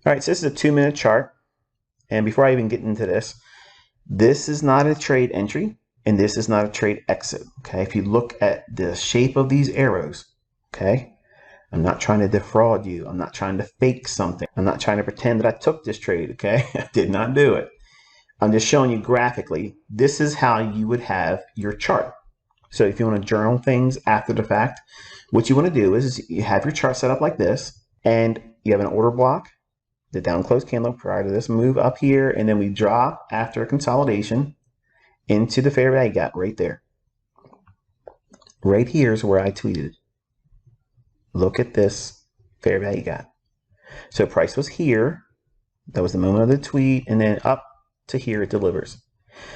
All right, so this is a 2-minute chart. And before I even get into this is not a trade entry and this is not a trade exit. Okay, if you look at the shape of these arrows, okay, I'm not trying to defraud you. I'm not trying to fake something. I'm not trying to pretend that I took this trade. Okay, I did not do it. I'm just showing you graphically, this is how you would have your chart. So if you want to journal things after the fact, what you want to do is you have your chart set up like this, and you have an order block, the down close candle prior to this move up here, and then we drop after a consolidation into the fair value gap right there. Right here is where I tweeted. Look at this fair value gap. So price was here. That was the moment of the tweet, and then up to here it delivers.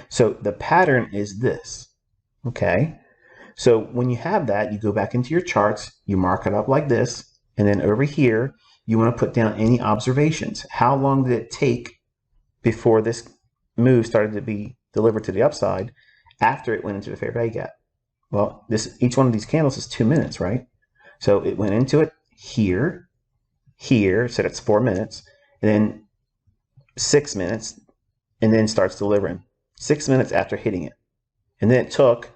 So the pattern is this. Okay. So when you have that, you go back into your charts, you mark it up like this, and then over here, you want to put down any observations. How long did it take before this move started to be delivered to the upside after it went into the fair value gap? Well, each one of these candles is 2 minutes, right? So it went into it here, so that's 4 minutes, and then 6 minutes, and then starts delivering 6 minutes after hitting it. And then it took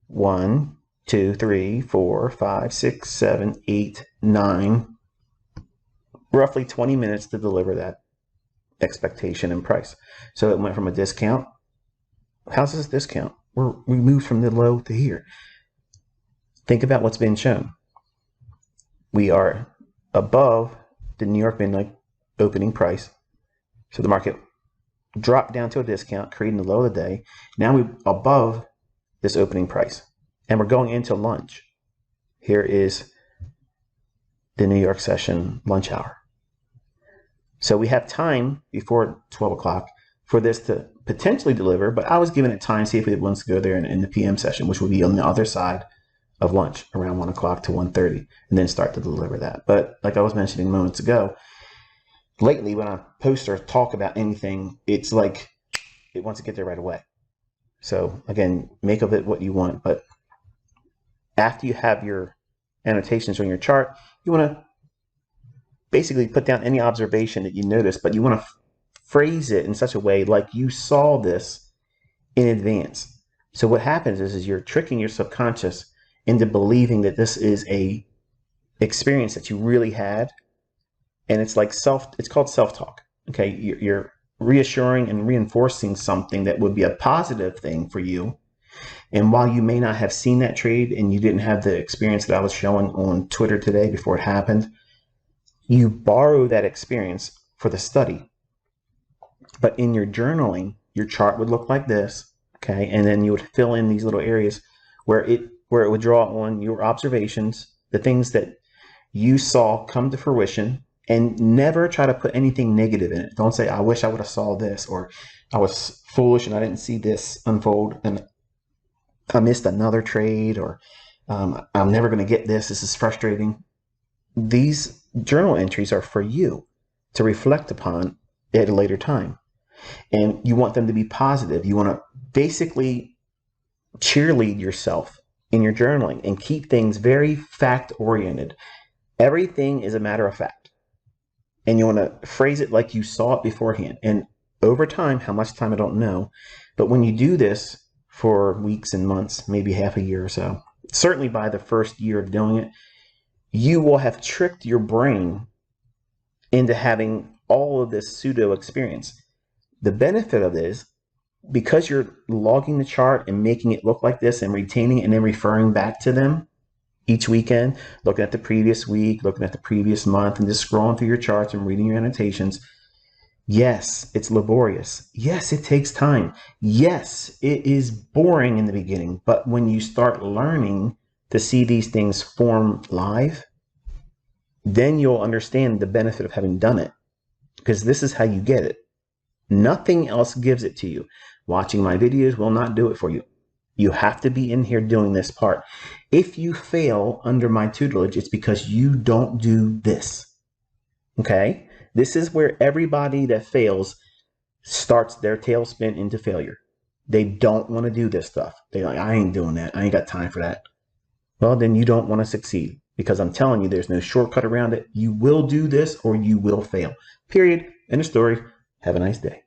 1, 2, 3, 4, 5, 6, 7, 8, 9, roughly 20 minutes to deliver that expectation and price. So it went from a discount. How's this discount? We moved from the low to here. Think about what's being shown. We are above the New York midnight opening price. So the market dropped down to a discount, creating the low of the day. Now we're above this opening price, and we're going into lunch. Here is the New York session lunch hour. So we have time before 12 o'clock for this to potentially deliver, but I was giving it time, see if it wants to go there in the PM session, which will be on the other side of lunch around 1 o'clock to 1:30, and then start to deliver that. But like I was mentioning moments ago, lately when I post or talk about anything, it's like it wants to get there right away. So again, make of it what you want. But after you have your annotations on your chart, you want to basically put down any observation that you notice, but you want to phrase it in such a way like you saw this in advance. So what happens is you're tricking your subconscious into believing that this is a experience that you really had. And it's like it's called self-talk. Okay, you're reassuring and reinforcing something that would be a positive thing for you. And while you may not have seen that trade and you didn't have the experience that I was showing on Twitter today before it happened, you borrow that experience for the study. But in your journaling, your chart would look like this, okay? And then you would fill in these little areas where it would draw on your observations, the things that you saw come to fruition, and never try to put anything negative in it. Don't say, I wish I would have saw this, or I was foolish and I didn't see this unfold and I missed another trade, or I'm never going to get this. This is frustrating. These journal entries are for you to reflect upon at a later time. And you want them to be positive. You want to basically cheerlead yourself in your journaling and keep things very fact-oriented. Everything is a matter of fact. And you want to phrase it like you saw it beforehand. And over time, how much time I don't know, but when you do this for weeks and months, maybe half a year or so, certainly by the first year of doing it, you will have tricked your brain into having all of this pseudo experience. The benefit of this, because you're logging the chart and making it look like this and retaining it and then referring back to them each weekend, looking at the previous week, looking at the previous month, and just scrolling through your charts and reading your annotations. Yes, it's laborious. Yes, it takes time. Yes, it is boring in the beginning, but when you start learning to see these things form live, then you'll understand the benefit of having done it, because this is how you get it. Nothing else gives it to you. Watching my videos will not do it for you. You have to be in here doing this part. If you fail under my tutelage, it's because you don't do this. Okay? This is where everybody that fails starts their tailspin into failure. They don't want to do this stuff. They're like, I ain't doing that. I ain't got time for that. Well, then you don't want to succeed. because I'm telling you, there's no shortcut around it. You will do this or you will fail. Period. End of story. Have a nice day.